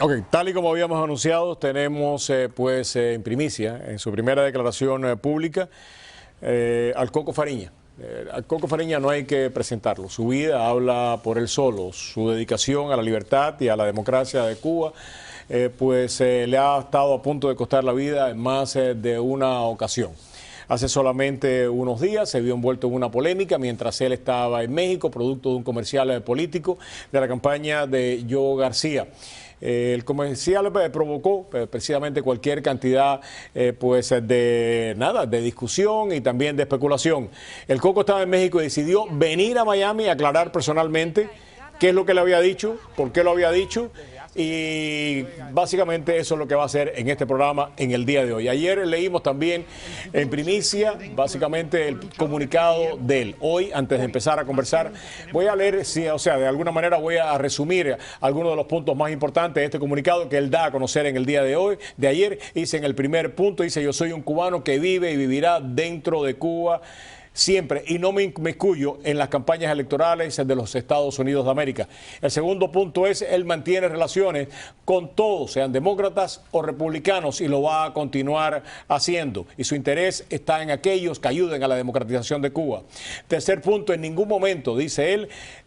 Ok, tal y como habíamos anunciado, tenemos en primicia, en su primera declaración pública, al Coco Fariña. Al Coco Fariña no hay que presentarlo, su vida habla por él solo, su dedicación a la libertad y a la democracia de Cuba, le ha estado a punto de costar la vida en más de una ocasión. Hace solamente unos días se vio envuelto en una polémica mientras él estaba en México, producto de un comercial político de la campaña de Joe García. El comercial provocó precisamente cualquier cantidad de discusión y también de especulación. El Coco estaba en México y decidió venir a Miami a aclarar personalmente qué es lo que le había dicho, por qué lo había dicho, y básicamente eso es lo que va a hacer en este programa en el día de hoy. Ayer leímos también en primicia básicamente el comunicado de él. Hoy, antes de empezar a conversar, voy a leer, de alguna manera voy a resumir algunos de los puntos más importantes de este comunicado que él da a conocer en el día de hoy. De ayer dice en el primer punto, dice: yo soy un cubano que vive y vivirá dentro de Cuba siempre, y no me inmiscuyo en las campañas electorales de los Estados Unidos de América. El segundo punto es: él mantiene relaciones con todos, sean demócratas o republicanos, y lo va a continuar haciendo. Y su interés está en aquellos que ayuden a la democratización de Cuba. Tercer punto: en ningún momento, dice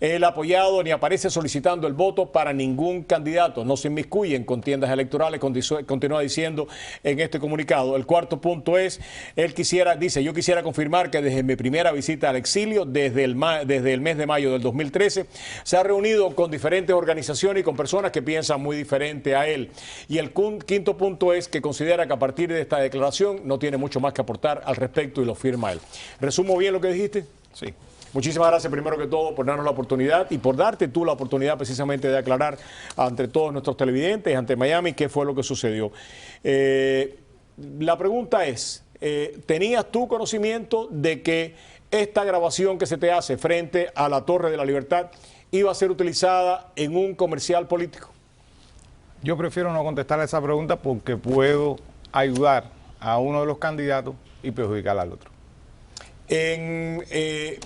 él ha apoyado ni aparece solicitando el voto para ningún candidato. No se inmiscuye en contiendas electorales, continúa diciendo en este comunicado. El cuarto punto es: yo quisiera confirmar que desde mi primera visita al exilio, desde el mes de mayo del 2013, se ha reunido con diferentes organizaciones y con personas que piensan muy diferente a él. Y el quinto punto es que considera que a partir de esta declaración no tiene mucho más que aportar al respecto, y lo firma él. ¿Resumo bien lo que dijiste? Sí. Muchísimas gracias, primero que todo, por darnos la oportunidad y por darte tú la oportunidad precisamente de aclarar ante todos nuestros televidentes, ante Miami, qué fue lo que sucedió. La pregunta es: ¿tenías tú conocimiento de que esta grabación que se te hace frente a la Torre de la Libertad iba a ser utilizada en un comercial político? Yo prefiero no contestar a esa pregunta porque puedo ayudar a uno de los candidatos y perjudicar al otro.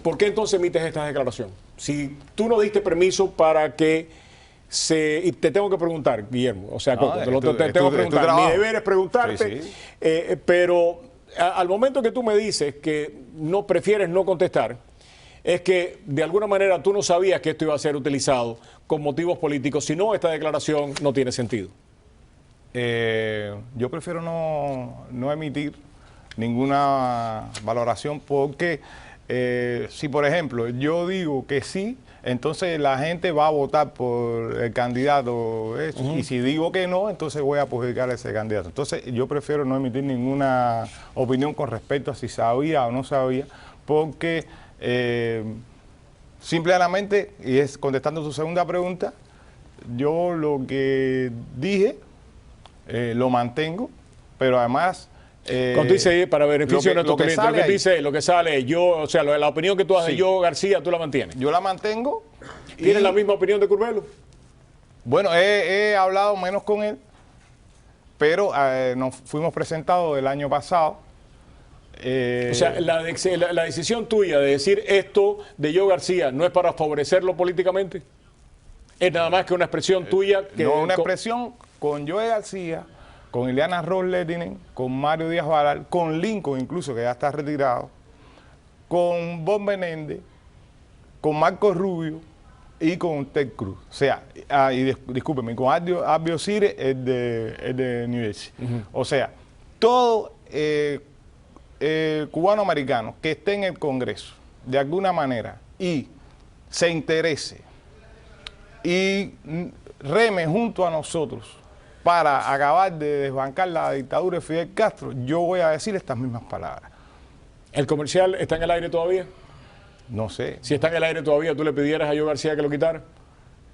¿Por qué entonces emites esta declaración? Si tú no diste permiso para que y te tengo que preguntar, Guillermo, Coco, te tengo que preguntar. Mi deber es preguntarte, sí. Pero al momento que tú me dices que no prefieres no contestar, es que de alguna manera tú no sabías que esto iba a ser utilizado con motivos políticos, si no, esta declaración no tiene sentido. Yo prefiero no emitir ninguna valoración porque si, por ejemplo, yo digo que sí, entonces la gente va a votar por el candidato, y si digo que no, entonces voy a perjudicar a ese candidato. Entonces yo prefiero no emitir ninguna opinión con respecto a si sabía o no sabía, porque simplemente, y es contestando su segunda pregunta, yo lo que dije lo mantengo, pero además... Cuando dice para beneficio de nuestro cliente, lo que sale, la opinión que tú haces, sí, yo, García, tú la mantienes. Yo la mantengo. ¿Tienes la misma opinión de Curbelo? Bueno, he hablado menos con él, pero nos fuimos presentados el año pasado. La decisión tuya de decir esto de Joe García no es para favorecerlo políticamente. Es nada más que una expresión tuya. No, una expresión con Joe García, con Ileana Ros-Lehtinen, con Mario Díaz Baral, con Lincoln incluso, que ya está retirado, con Bob Menéndez, con Marco Rubio y con Ted Cruz. O sea, discúlpeme, con Albio Sire, el de New Jersey. O sea, todo cubano-americano que esté en el Congreso, de alguna manera, y se interese y reme junto a nosotros para acabar de desbancar la dictadura de Fidel Castro, yo voy a decir estas mismas palabras. ¿El comercial está en el aire todavía? No sé. Si está en el aire todavía, ¿tú le pidieras a Joe García que lo quitara?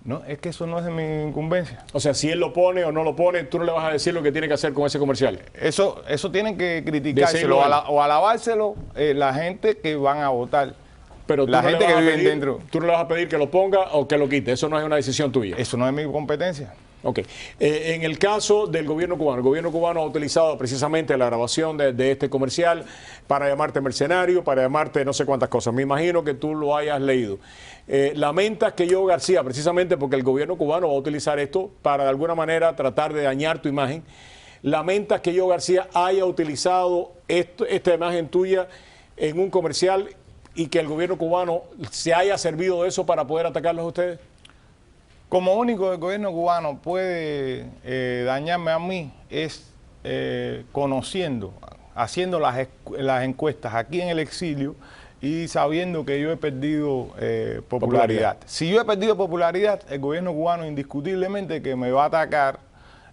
No, es que eso no es de mi incumbencia. O sea, si él lo pone o no lo pone, tú no le vas a decir lo que tiene que hacer con ese comercial. Eso tienen que criticárselo o alabárselo la gente que van a votar. Pero la gente que vive dentro. Tú no le vas a pedir que lo ponga o que lo quite. Eso no es una decisión tuya. Eso no es mi competencia. Ok. En el caso del gobierno cubano, el gobierno cubano ha utilizado precisamente la grabación de este comercial para llamarte mercenario, para llamarte no sé cuántas cosas. Me imagino que tú lo hayas leído. Lamentas que yo, García, precisamente porque el gobierno cubano va a utilizar esto para de alguna manera tratar de dañar tu imagen, lamentas que yo, García, haya utilizado esta imagen tuya en un comercial y que el gobierno cubano se haya servido de eso para poder atacarlos a ustedes. Como único el gobierno cubano puede dañarme a mí es conociendo, haciendo las encuestas aquí en el exilio y sabiendo que yo he perdido popularidad. Si yo he perdido popularidad, el gobierno cubano indiscutiblemente que me va a atacar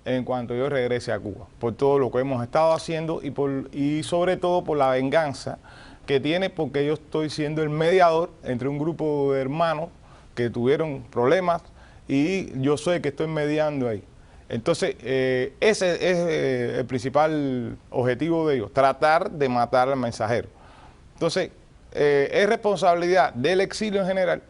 en cuanto yo regrese a Cuba, por todo lo que hemos estado haciendo y sobre todo por la venganza que tiene, porque yo estoy siendo el mediador entre un grupo de hermanos que tuvieron problemas y yo soy el que estoy mediando ahí. Entonces, ese es el principal objetivo de ellos, tratar de matar al mensajero. Entonces, es responsabilidad del exilio en general.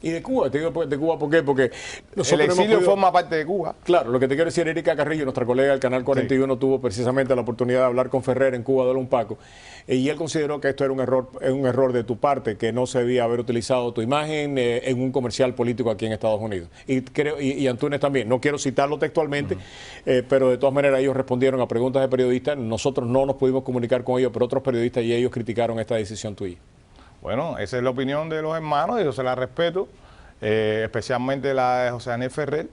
Y de Cuba, te digo de Cuba, ¿por qué? Porque el exilio forma parte de Cuba. Claro, lo que te quiero decir, Erika Carrillo, nuestra colega del Canal 41, sí, tuvo precisamente la oportunidad de hablar con Ferrer en Cuba de un Paco, y él consideró que esto era un error de tu parte, que no se debía haber utilizado tu imagen en un comercial político aquí en Estados Unidos. Y Antunes también, no quiero citarlo textualmente, pero de todas maneras ellos respondieron a preguntas de periodistas, nosotros no nos pudimos comunicar con ellos, pero otros periodistas y ellos criticaron esta decisión tuya. Bueno, esa es la opinión de los hermanos, y yo se la respeto, especialmente la de José Daniel Ferrer,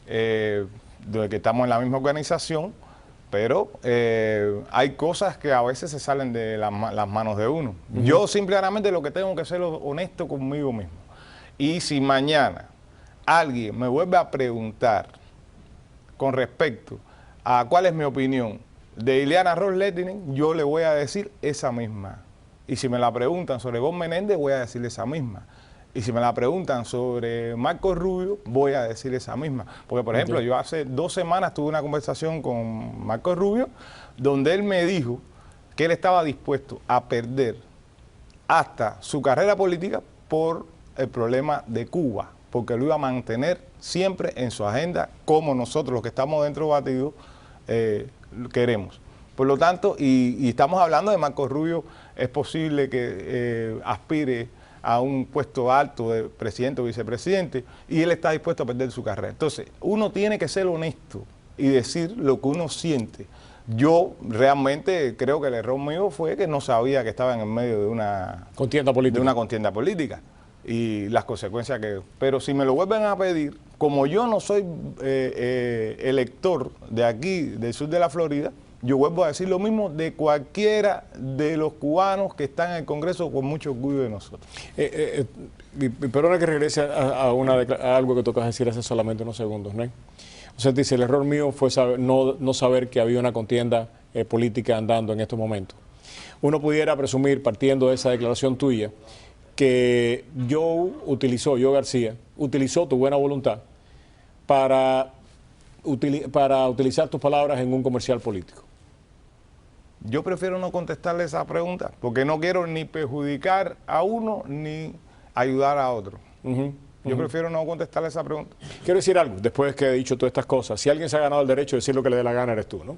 de que estamos en la misma organización, pero hay cosas que a veces se salen de las manos de uno. Yo simplemente lo que tengo que ser honesto conmigo mismo. Y si mañana alguien me vuelve a preguntar con respecto a cuál es mi opinión de Ileana Ros-Lehtinen, yo le voy a decir esa misma. Y si me la preguntan sobre Bob Menéndez, voy a decirle esa misma. Y si me la preguntan sobre Marcos Rubio, voy a decir esa misma. Porque, por ejemplo, yo hace 2 semanas tuve una conversación con Marcos Rubio, donde él me dijo que él estaba dispuesto a perder hasta su carrera política por el problema de Cuba, porque lo iba a mantener siempre en su agenda, como nosotros, los que estamos dentro de Batido, queremos. Por lo tanto, y estamos hablando de Marcos Rubio, es posible que aspire a un puesto alto de presidente o vicepresidente, y él está dispuesto a perder su carrera. Entonces, uno tiene que ser honesto y decir lo que uno siente. Yo realmente creo que el error mío fue que no sabía que estaba en el medio de una contienda política y las consecuencias que... Pero si me lo vuelven a pedir, como yo no soy elector de aquí, del sur de la Florida, yo vuelvo a decir lo mismo de cualquiera de los cubanos que están en el Congreso con mucho orgullo de nosotros. Perdona que regrese a algo que tocas decir hace solamente unos segundos, ¿no? O sea, dice, el error mío fue no saber que había una contienda política andando en estos momentos. Uno pudiera presumir, partiendo de esa declaración tuya, que Joe García, utilizó tu buena voluntad para utilizar tus palabras en un comercial político. Yo prefiero no contestarle esa pregunta, porque no quiero ni perjudicar a uno ni ayudar a otro. Yo prefiero no contestarle esa pregunta. Quiero decir algo, después que he dicho todas estas cosas, si alguien se ha ganado el derecho de decir lo que le dé la gana, eres tú, ¿no?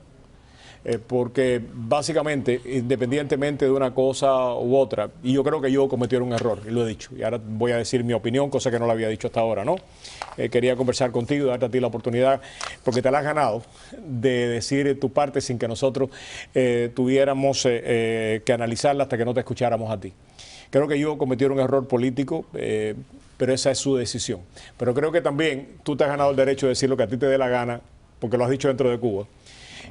Porque básicamente, independientemente de una cosa u otra, y yo creo que yo cometí un error, y lo he dicho, y ahora voy a decir mi opinión, cosa que no la había dicho hasta ahora, ¿no? Quería conversar contigo, darte a ti la oportunidad, porque te la has ganado de decir tu parte sin que nosotros tuviéramos que analizarla hasta que no te escucháramos a ti. Creo que yo cometí un error político, pero esa es su decisión. Pero creo que también tú te has ganado el derecho de decir lo que a ti te dé la gana, porque lo has dicho dentro de Cuba.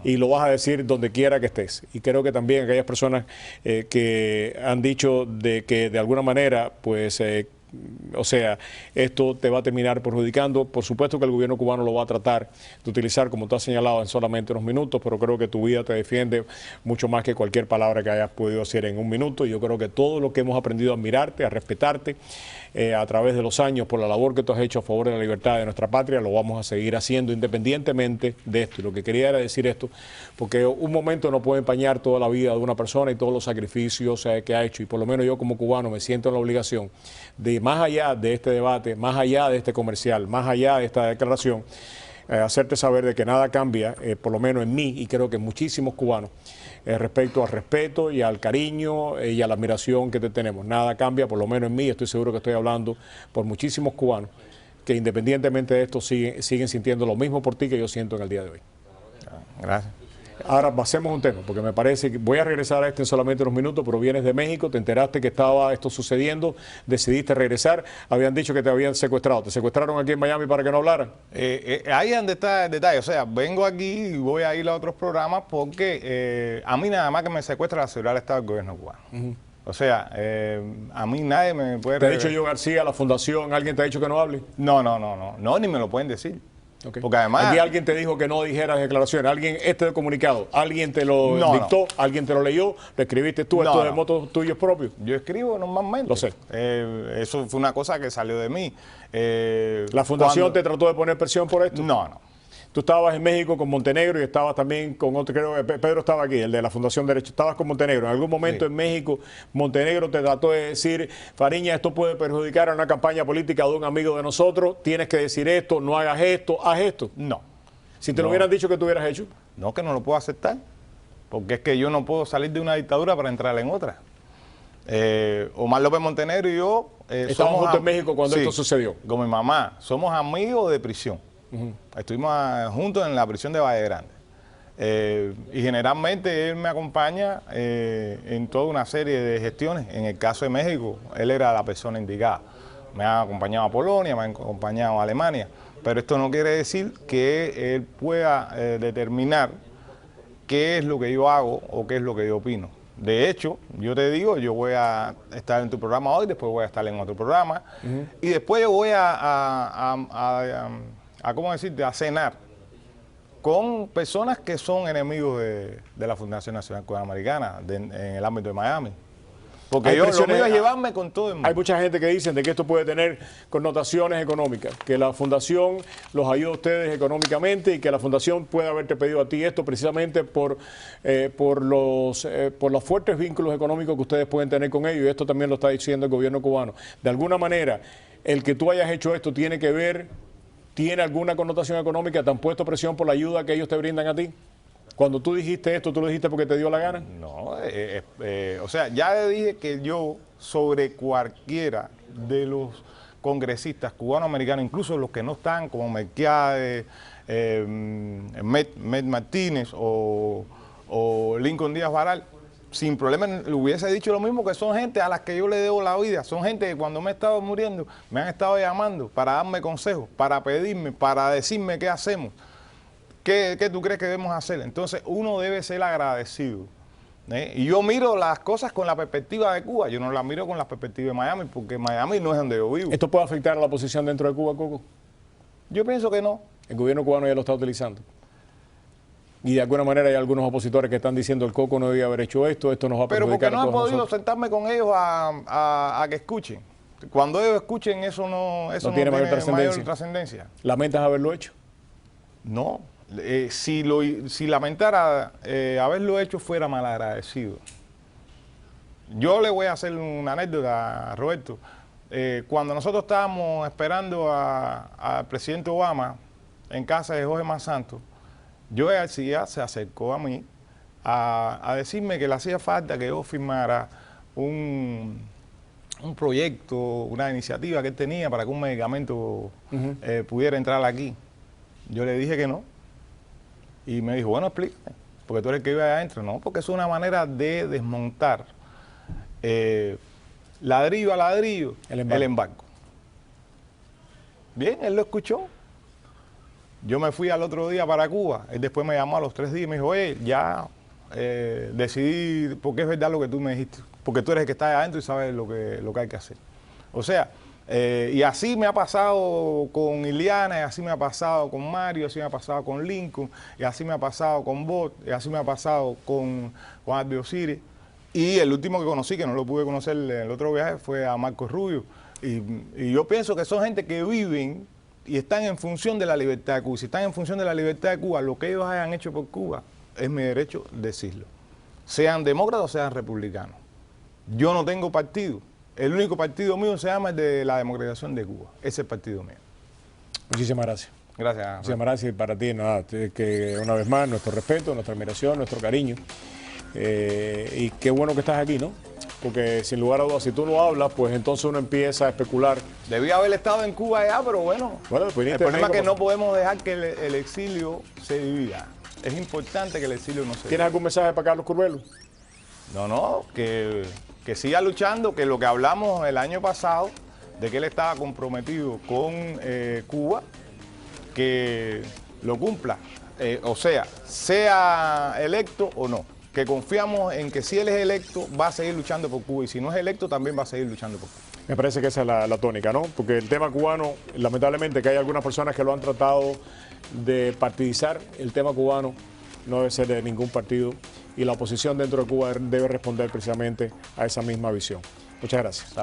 Y lo vas a decir donde quiera que estés. Y creo que también aquellas personas que han dicho de que de alguna manera, pues, o sea, esto te va a terminar perjudicando. Por supuesto que el gobierno cubano lo va a tratar de utilizar, como tú has señalado, en solamente unos minutos, pero creo que tu vida te defiende mucho más que cualquier palabra que hayas podido decir en un minuto. Yo creo que todo lo que hemos aprendido a admirarte, a respetarte a través de los años por la labor que tú has hecho a favor de la libertad de nuestra patria, lo vamos a seguir haciendo independientemente de esto. Y lo que quería era decir esto, porque un momento no puede empañar toda la vida de una persona y todos los sacrificios que ha hecho. Y por lo menos yo como cubano me siento en la obligación de, más allá de este debate, más allá de este comercial, más allá de esta declaración, hacerte saber de que nada cambia, por lo menos en mí y creo que en muchísimos cubanos, respecto al respeto y al cariño y a la admiración que te tenemos. Nada cambia, por lo menos en mí, estoy seguro que estoy hablando por muchísimos cubanos que independientemente de esto siguen sintiendo lo mismo por ti que yo siento en el día de hoy. Gracias. Ahora pasemos un tema, porque me parece que voy a regresar a este en solamente unos minutos, pero vienes de México, te enteraste que estaba esto sucediendo, decidiste regresar, habían dicho que te habían secuestrado. ¿Te secuestraron aquí en Miami para que no hablaran? Ahí es donde está el detalle, o sea, vengo aquí y voy a ir a otros programas porque a mí nada más que me secuestra la seguridad del Estado del gobierno cubano. O sea, a mí nadie me puede... ¿Te ha dicho yo García, la fundación, alguien te ha dicho que no hable? No, ni me lo pueden decir. Okay. Porque además... Aquí alguien te dijo que no dijeras declaraciones, alguien, comunicado, alguien te lo dictó, alguien te lo leyó, lo escribiste tú, esto de motos tuyos propios. Yo escribo normalmente. Lo sé. Eso fue una cosa que salió de mí. ¿La fundación te trató de poner presión por esto? No. Tú estabas en México con Montenegro y estabas también con otro, creo que Pedro estaba aquí, el de la Fundación Derecho, estabas con Montenegro. En algún momento en México, Montenegro te trató de decir, Fariña, esto puede perjudicar a una campaña política de un amigo de nosotros, tienes que decir esto, no hagas esto, haz esto. No. Si te lo hubieran dicho, ¿qué tú hubieras hecho? No, que no lo puedo aceptar, porque es que yo no puedo salir de una dictadura para entrar en otra. Omar López Montenegro y yo... Estábamos juntos en México cuando esto sucedió. Con mi mamá, somos amigos de prisión. Estuvimos juntos en la prisión de Valle Grande. Y generalmente él me acompaña en toda una serie de gestiones. En el caso de México, él era la persona indicada. Me ha acompañado a Polonia, me ha acompañado a Alemania. Pero esto no quiere decir que él pueda determinar qué es lo que yo hago o qué es lo que yo opino. De hecho, yo te digo, yo voy a estar en tu programa hoy, después voy a estar en otro programa, y después yo voy ¿cómo decirte?, a cenar con personas que son enemigos de la Fundación Nacional Cubana-Americana en el ámbito de Miami. Porque yo lo mío es llevarme con todo el mundo. Hay mucha gente que dice de que esto puede tener connotaciones económicas, que la Fundación los ayuda a ustedes económicamente y que la Fundación puede haberte pedido a ti esto precisamente por los fuertes vínculos económicos que ustedes pueden tener con ellos, y esto también lo está diciendo el gobierno cubano. De alguna manera, el que tú hayas hecho esto tiene que ver, tiene alguna connotación económica, ¿te han puesto presión por la ayuda que ellos te brindan a ti? Cuando tú dijiste esto, ¿tú lo dijiste porque te dio la gana? No, o sea, ya le dije que yo, sobre cualquiera de los congresistas cubano-americanos, incluso los que no están, como Melquiades, Met Martínez o Lincoln Díaz Varal, sin problema le hubiese dicho lo mismo, que son gente a las que yo le debo la vida, son gente que cuando me he estado muriendo me han estado llamando para darme consejos, para pedirme, para decirme qué hacemos. ¿Qué tú crees que debemos hacer? Entonces uno debe ser agradecido. Y yo miro las cosas con la perspectiva de Cuba, yo no las miro con la perspectiva de Miami, porque Miami no es donde yo vivo. ¿Esto puede afectar a la posición dentro de Cuba, Coco? Yo pienso que no. El gobierno cubano ya lo está utilizando. Y de alguna manera hay algunos opositores que están diciendo el Coco no debía haber hecho esto, esto nos va a perjudicar. Pero porque no he podido sentarme con ellos a que escuchen. Cuando ellos escuchen eso no tiene mayor trascendencia. ¿Lamentas haberlo hecho? No. Si lamentara haberlo hecho, fuera malagradecido. Yo le voy a hacer una anécdota a Roberto. Cuando nosotros estábamos esperando al presidente Obama en casa de Jorge Monsanto, Joe García se acercó a mí a decirme que le hacía falta que yo firmara un proyecto, una iniciativa que él tenía para que un medicamento pudiera entrar aquí. Yo le dije que no. Y me dijo, bueno, explícame, porque tú eres el que vive allá adentro. No, porque es una manera de desmontar ladrillo a ladrillo el embargo. Bien, él lo escuchó. Yo me fui al otro día para Cuba. Él después me llamó a los 3 días y me dijo, oye, ya decidí, porque es verdad lo que tú me dijiste, porque tú eres el que está allá adentro y sabes lo que hay que hacer. O sea, y así me ha pasado con Iliana, y así me ha pasado con Mario, así me ha pasado con Lincoln, y así me ha pasado con Bot, y así me ha pasado con Albio Osiris. Y el último que conocí, que no lo pude conocer en el otro viaje, fue a Marcos Rubio. Y yo pienso que son gente que viven y están en función de la libertad de Cuba. Si están en función de la libertad de Cuba, lo que ellos hayan hecho por Cuba, es mi derecho decirlo. Sean demócratas o sean republicanos. Yo no tengo partido. El único partido mío se llama el de la democratización de Cuba. Ese es el partido mío. Muchísimas gracias. Gracias. Muchas gracias para ti, nada, que una vez más nuestro respeto, nuestra admiración, nuestro cariño. Y qué bueno que estás aquí, ¿no? Porque sin lugar a dudas, si tú no hablas, pues entonces uno empieza a especular. Debía haber estado en Cuba ya, pero bueno. Pues El problema es que no podemos dejar que el exilio se divida. Es importante que el exilio no se divida. ¿Tienes algún mensaje para Carlos Curbelo? No, que siga luchando, que lo que hablamos el año pasado, de que él estaba comprometido con Cuba, que lo cumpla. O sea electo o no. Que confiamos en que si él es electo, va a seguir luchando por Cuba. Y si no es electo, también va a seguir luchando por Cuba. Me parece que esa es la tónica, ¿no? Porque el tema cubano, lamentablemente que hay algunas personas que lo han tratado de partidizar, el tema cubano no debe ser de ningún partido y la oposición dentro de Cuba debe responder precisamente a esa misma visión. Muchas gracias.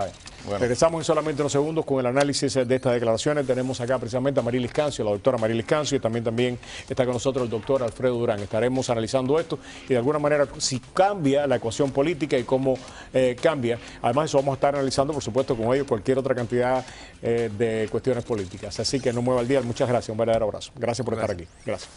Bueno. Regresamos en solamente unos segundos con el análisis de estas declaraciones. Tenemos acá precisamente a Marilis Cancio, la doctora Marilis Cancio, y también está con nosotros el doctor Alfredo Durán. Estaremos analizando esto y de alguna manera si cambia la ecuación política y cómo cambia. Además eso vamos a estar analizando, por supuesto, con ellos cualquier otra cantidad de cuestiones políticas. Así que no mueva el día. Muchas gracias. Un verdadero abrazo. Gracias por estar aquí. Gracias.